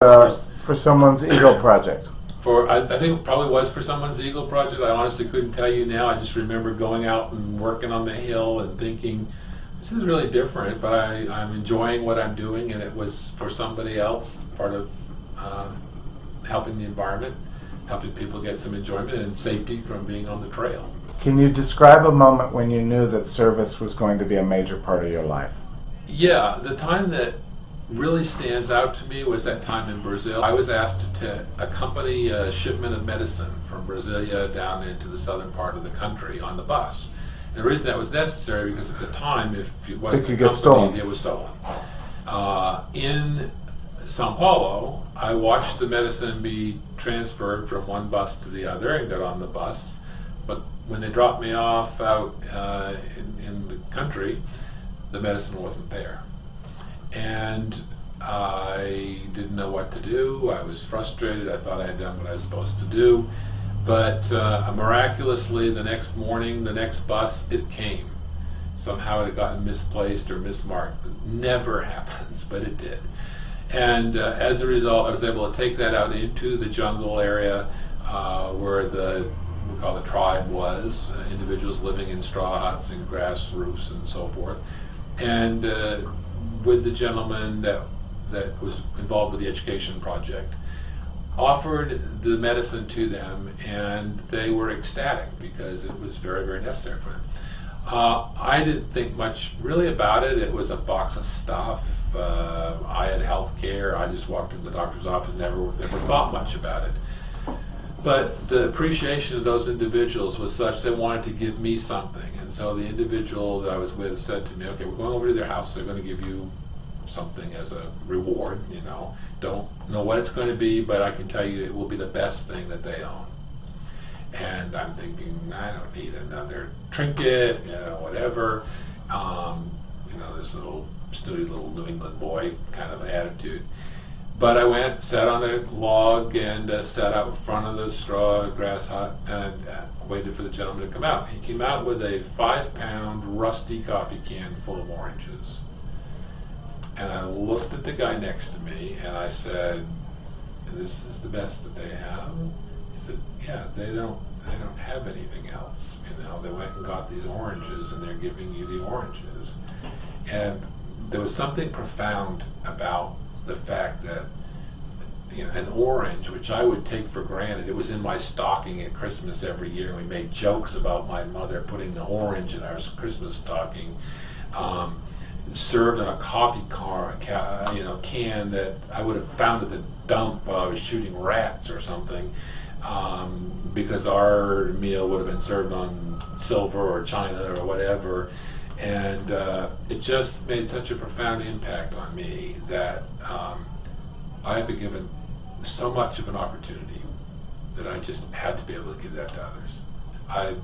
For someone's Eagle project? I think it probably was for someone's Eagle project. I honestly couldn't tell you now. I just remember going out and working on the hill and thinking, this is really different, but I'm enjoying what I'm doing, and it was for somebody else, part of helping the environment, helping people get some enjoyment and safety from being on the trail. Can you describe a moment when you knew that service was going to be a major part of your life? Yeah, the time that really stands out to me was that time in Brazil. I was asked to accompany a shipment of medicine from Brasilia down into the southern part of the country on the bus. And the reason that was necessary because at the time, if it wasn't accompanied, it was stolen. In Sao Paulo, I watched the medicine be transferred from one bus to the other and got on the bus. But when they dropped me off out in the country, the medicine wasn't there. And I didn't know what to do. I was frustrated. I thought I had done what I was supposed to do. But miraculously, the next morning, the next bus, it came. Somehow it had gotten misplaced or mismarked. It never happens, but it did. And as a result, I was able to take that out into the jungle area where we call the tribe was, individuals living in straw huts and grass roofs and so forth. And with the gentleman that was involved with the education project, offered the medicine to them, and they were ecstatic because it was very, very necessary for them. I didn't think much really about it. It was a box of stuff. I had health care. I just walked into the doctor's office, never thought much about it. But the appreciation of those individuals was such they wanted to give me something. And so the individual that I was with said to me, okay, we're going over to their house. They're going to give you something as a reward, Don't know what it's going to be, but I can tell you it will be the best thing that they own. And I'm thinking, I don't need another trinket, whatever. This little snooty little New England boy kind of attitude. But I went, sat on a log, and sat out in front of the straw grass hut and waited for the gentleman to come out. He came out with a 5-pound rusty coffee can full of oranges. And I looked at the guy next to me and I said, this is the best that they have? He said, yeah, they don't have anything else. They went and got these oranges and they're giving you the oranges. And there was something profound about the fact that an orange, which I would take for granted, it was in my stocking at Christmas every year. We made jokes about my mother putting the orange in our Christmas stocking. Served in a coffee can that I would have found at the dump while I was shooting rats or something, because our meal would have been served on silver or china or whatever. And it just made such a profound impact on me that I have been given so much of an opportunity that I just had to be able to give that to others.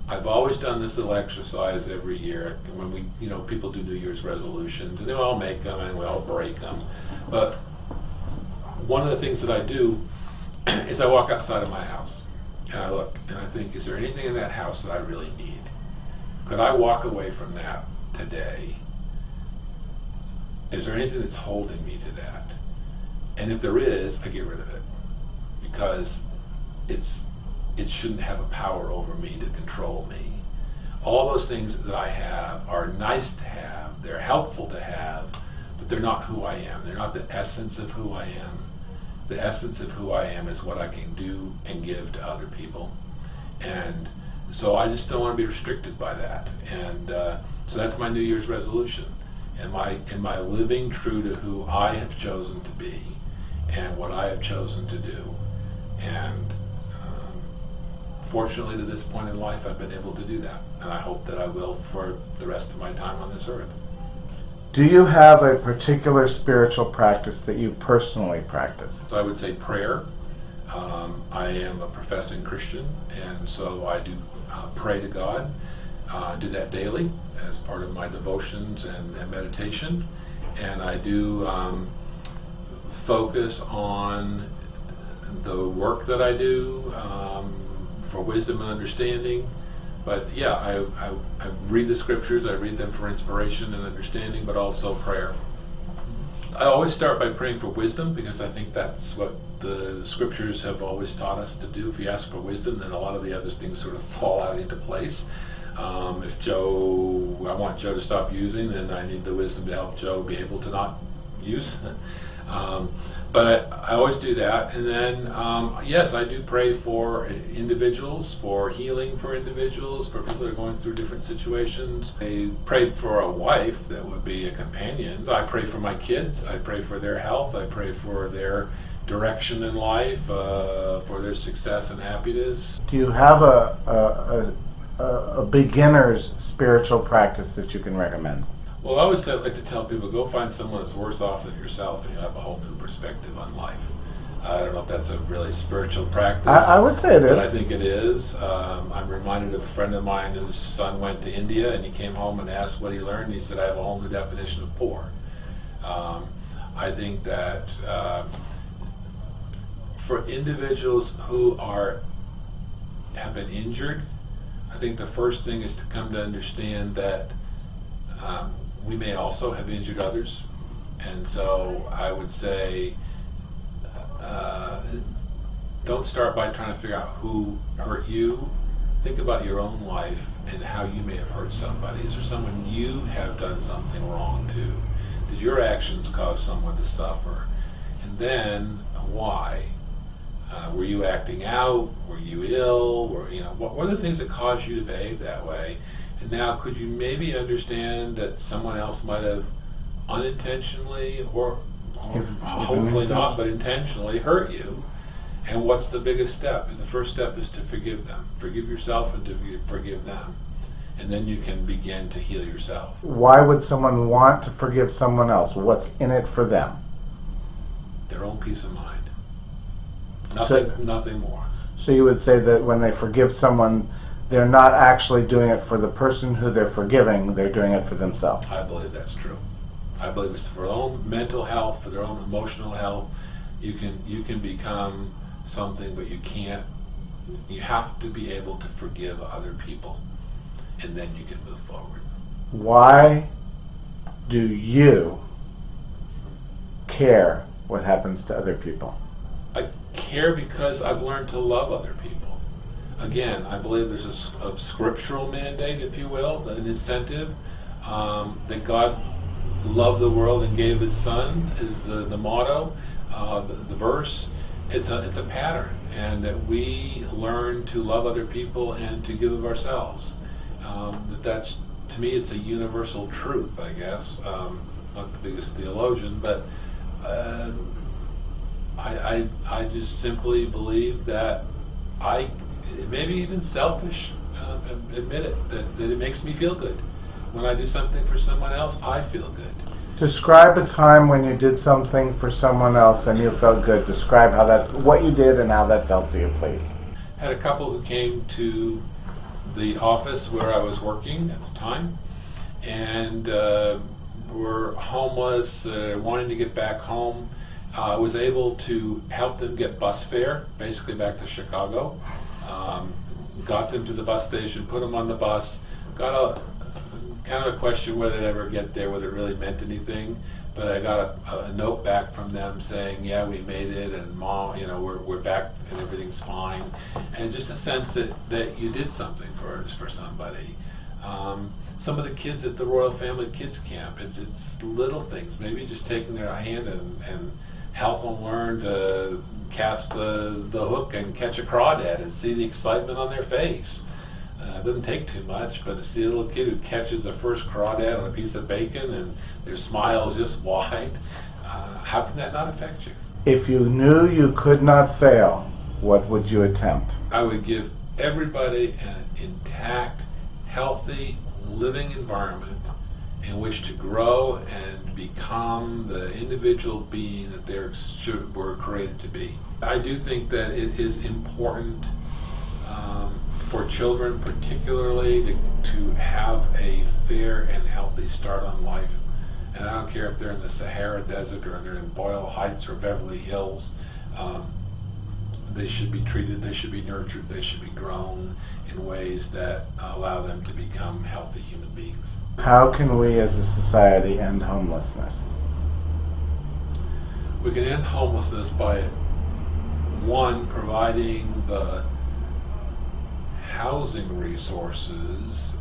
I've always done this little exercise every year when we, people do New Year's resolutions, and they all make them and we all break them. But one of the things that I do is I walk outside of my house and I look and I think, is there anything in that house that I really need? Could I walk away from that today? Is there anything that's holding me to that? And if there is, I get rid of it, because it shouldn't have a power over me to control me. All those things that I have are nice to have, they're helpful to have, but they're not who I am. They're not the essence of who I am. The essence of who I am is what I can do and give to other people. And so I just don't want to be restricted by that. And so that's my New Year's resolution. Am I living true to who I have chosen to be and what I have chosen to do? And fortunately, to this point in life, I've been able to do that. And I hope that I will for the rest of my time on this earth. Do you have a particular spiritual practice that you personally practice? So I would say prayer. I am a professing Christian, and so I do pray to God. Do that daily as part of my devotions and meditation. And I do focus on the work that I do for wisdom and understanding. But yeah, I read the scriptures, I read them for inspiration and understanding, but also prayer. I always start by praying for wisdom, because I think that's what the scriptures have always taught us to do. If you ask for wisdom, then a lot of the other things sort of fall out into place. If I want Joe to stop using, then I need the wisdom to help Joe be able to not use. But I always do that. And then, yes, I do pray for individuals, for healing for individuals, for people that are going through different situations. I prayed for a wife that would be a companion. I pray for my kids. I pray for their health. I pray for their direction in life, for their success and happiness. Do you have a beginner's spiritual practice that you can recommend? Well, I always like to tell people, go find someone that's worse off than yourself, and you'll have a whole new perspective on life. I don't know if that's a really spiritual practice. I would say it is. But I think it is. I'm reminded of a friend of mine whose son went to India, and he came home and asked what he learned. And he said, I have a whole new definition of poor. I think that for individuals who have been injured, I think the first thing is to come to understand that we may also have injured others. And so I would say, don't start by trying to figure out who hurt you. Think about your own life and how you may have hurt somebody. Is there someone you have done something wrong to? Did your actions cause someone to suffer? And then why? Were you acting out? Were you ill? What were the things that caused you to behave that way? And now, could you maybe understand that someone else might have unintentionally, or hopefully not, but intentionally hurt you? And what's the biggest step? The first step is to forgive them. Forgive yourself and to forgive them. And then you can begin to heal yourself. Why would someone want to forgive someone else? What's in it for them? Their own peace of mind. Nothing more. So you would say that when they forgive someone, they're not actually doing it for the person who they're forgiving, they're doing it for themselves. I believe that's true. I believe it's for their own mental health, for their own emotional health. You can become something, but you can't. You have to be able to forgive other people, and then you can move forward. Why do you care what happens to other people? I care because I've learned to love other people. Again, I believe there's a scriptural mandate, if you will, an incentive, that God loved the world and gave His Son is the motto, the verse. It's a pattern, and that we learn to love other people and to give of ourselves. That's, to me, it's a universal truth, I guess. Not the biggest theologian, but I just simply believe that maybe even selfish, admit it, that it makes me feel good. When I do something for someone else, I feel good. Describe a time when you did something for someone else and you felt good. Describe what you did and how that felt to you, please. Had a couple who came to the office where I was working at the time, and were homeless, wanting to get back home. I was able to help them get bus fare, basically back to Chicago. Got them to the bus station, put them on the bus. Got kind of a question whether they'd ever get there, whether it really meant anything. But I got a note back from them saying, yeah, we made it, and Mom, we're back and everything's fine. And just a sense that you did something for somebody. Some of the kids at the Royal Family Kids Camp, it's little things, maybe just taking their hand and help them learn to cast the hook and catch a crawdad and see the excitement on their face. It doesn't take too much, but to see a little kid who catches the first crawdad on a piece of bacon and their smile is just wide, how can that not affect you? If you knew you could not fail, what would you attempt? I would give everybody an intact, healthy, living environment in which to grow and become the individual being that they were created to be. I do think that it is important for children particularly to have a fair and healthy start on life. And I don't care if they're in the Sahara Desert or they're in Boyle Heights or Beverly Hills. They should be treated, they should be nurtured, they should be grown in ways that allow them to become healthy human beings. How can we as a society end homelessness? We can end homelessness by, one, providing the housing resources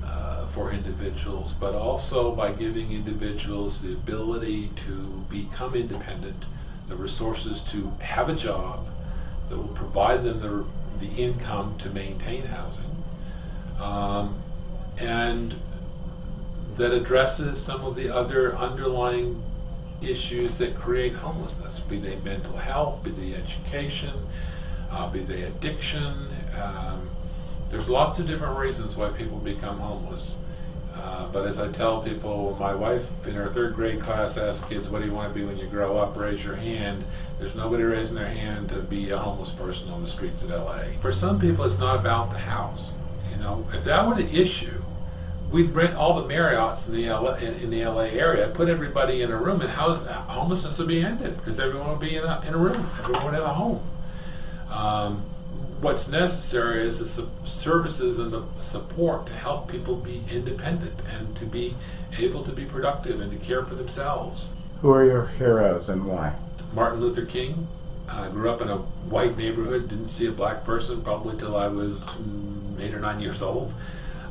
for individuals, but also by giving individuals the ability to become independent, the resources to have a job that will provide them the income to maintain housing, and that addresses some of the other underlying issues that create homelessness, be they mental health, be they education, be they addiction. There's lots of different reasons why people become homeless. But as I tell people, my wife in her 3rd grade class asks kids, what do you want to be when you grow up? Raise your hand. There's nobody raising their hand to be a homeless person on the streets of LA. For some people, it's not about the house. You know, if that were the issue, we'd rent all the Marriotts in the LA area, put everybody in a room, and homelessness would be ended because everyone would be in a room. Everyone would have a home. What's necessary is the services and the support to help people be independent and to be able to be productive and to care for themselves. Who are your heroes and why? Martin Luther King. I grew up in a white neighborhood, didn't see a black person probably till I was 8 or 9 years old.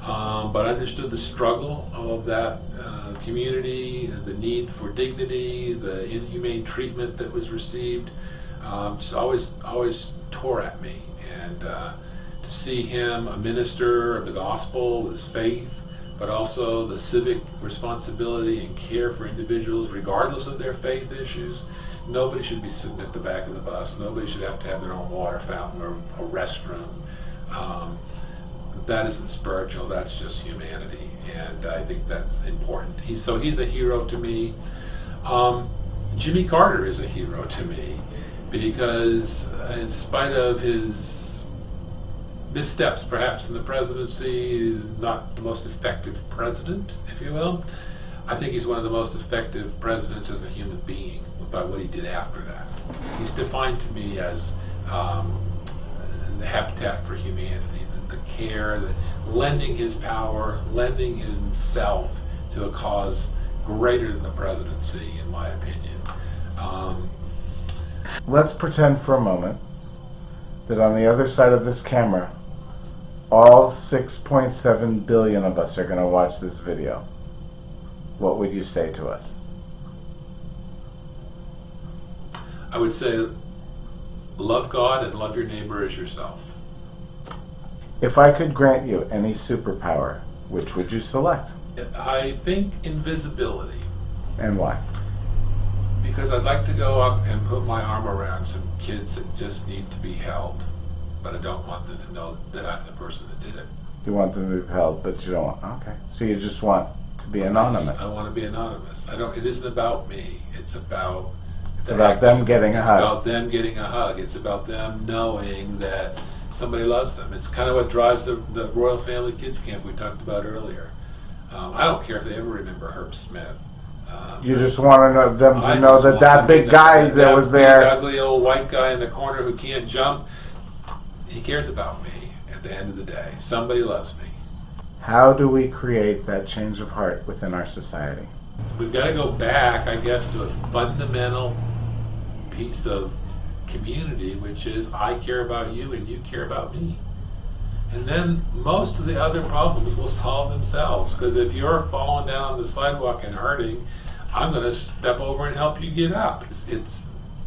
But I understood the struggle of that community, the need for dignity, the inhumane treatment that was received. Just always tore at me. And to see him a minister of the gospel, his faith, but also the civic responsibility and care for individuals regardless of their faith issues. Nobody should be sitting at the back of the bus. Nobody should have to have their own water fountain or a restroom. That isn't spiritual, that's just humanity. And I think that's important. He's a hero to me. Jimmy Carter is a hero to me because in spite of his missteps perhaps in the presidency, not the most effective president, if you will, I think he's one of the most effective presidents as a human being by what he did after that. He's defined to me as the habitat for humanity, the care, lending his power, lending himself to a cause greater than the presidency, in my opinion. Let's pretend for a moment that on the other side of this camera, all 6.7 billion of us are going to watch this video. What would you say to us? I would say, love God and love your neighbor as yourself. If I could grant you any superpower, which would you select? I think invisibility. And why? Because I'd like to go up and put my arm around some kids that just need to be held. But I don't want them to know that I'm the person that did it. You want them to be held, but you don't want... Okay. So you just want to be anonymous. I want to be anonymous. It isn't about me. It's about... It's about them getting a hug. It's about them getting a hug. It's about them knowing that somebody loves them. It's kind of what drives the Royal Family Kids Camp we talked about earlier. I don't care if they ever remember Herb Smith. You just want to know them to know that big guy that was there, that ugly old white guy in the corner who can't jump, he cares about me at the end of the day. Somebody loves me. How do we create that change of heart within our society? We've got to go back, I guess, to a fundamental piece of community, which is I care about you and you care about me. And then most of the other problems will solve themselves, because if you're falling down on the sidewalk and hurting, I'm going to step over and help you get up. It's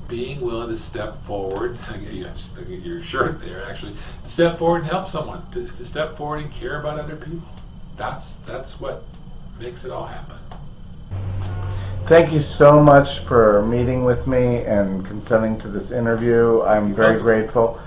being willing to step forward. I just look at your shirt there, actually. To step forward and help someone. To step forward and care about other people. That's what makes it all happen. Thank you so much for meeting with me and consenting to this interview. I'm very grateful.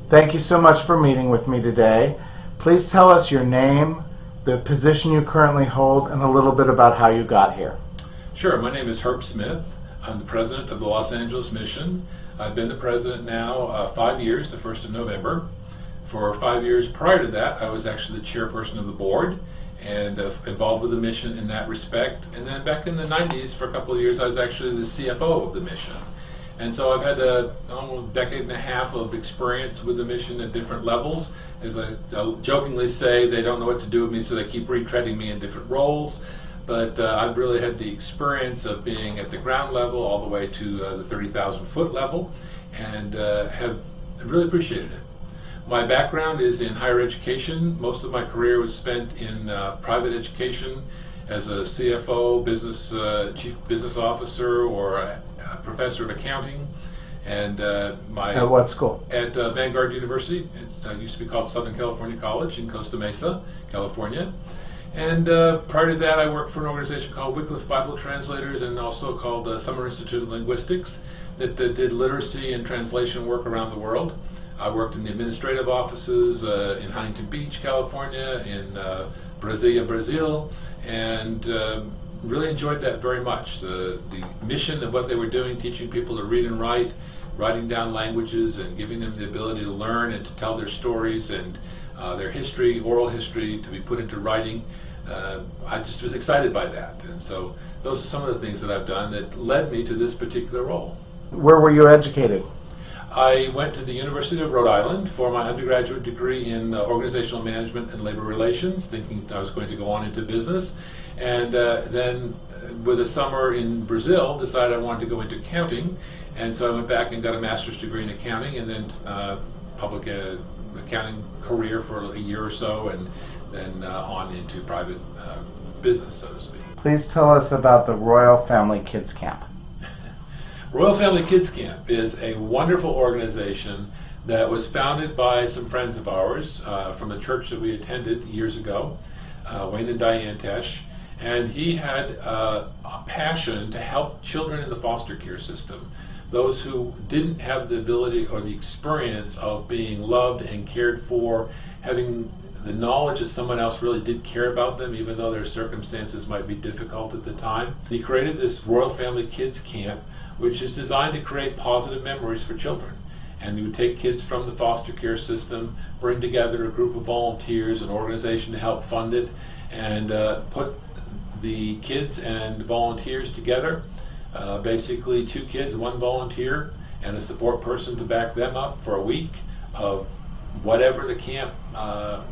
Thank you so much for meeting with me today. Please tell us your name, the position you currently hold, and a little bit about how you got here. Sure, my name is Herb Smith. I'm the president of the Los Angeles Mission. I've been the president now 5 years, the 1st of November. For 5 years prior to that, I was actually the chairperson of the board and involved with the mission in that respect. And then back in the 90s, for a couple of years, I was actually the CFO of the mission. And so I've had almost a decade and a half of experience with the mission at different levels. As I jokingly say, they don't know what to do with me, so they keep retreading me in different roles. But I've really had the experience of being at the ground level all the way to the 30,000 foot level, and have really appreciated it. My background is in higher education. Most of my career was spent in private education as a CFO, chief business officer, or a professor of accounting. And At what school? At Vanguard University. It used to be called Southern California College in Costa Mesa, California. And prior to that, I worked for an organization called Wycliffe Bible Translators, and also called Summer Institute of Linguistics, that did literacy and translation work around the world. I worked in the administrative offices in Huntington Beach, California, in Brasilia, Brazil, and really enjoyed that very much. The mission of what they were doing, teaching people to read and write, writing down languages and giving them the ability to learn and to tell their stories and their history, oral history, to be put into writing. I just was excited by that. And so those are some of the things that I've done that led me to this particular role. Where were you educated? I went to the University of Rhode Island for my undergraduate degree in organizational management and labor relations, thinking I was going to go on into business. And then with a summer in Brazil, decided I wanted to go into accounting. And so I went back and got a master's degree in accounting, and then public accounting career for a year or so, and then on into private business, so to speak. Please tell us about the Royal Family Kids Camp. Royal Family Kids Camp is a wonderful organization that was founded by some friends of ours from a church that we attended years ago, Wayne and Diane Tesh, and he had a passion to help children in the foster care system, those who didn't have the ability or the experience of being loved and cared for, having the knowledge that someone else really did care about them, even though their circumstances might be difficult at the time. He created this Royal Family Kids Camp, which is designed to create positive memories for children. And we would take kids from the foster care system, bring together a group of volunteers, an organization to help fund it, and put the kids and volunteers together. Basically 2 kids, 1 volunteer, and a support person to back them up for a week of whatever the camp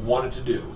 wanted to do.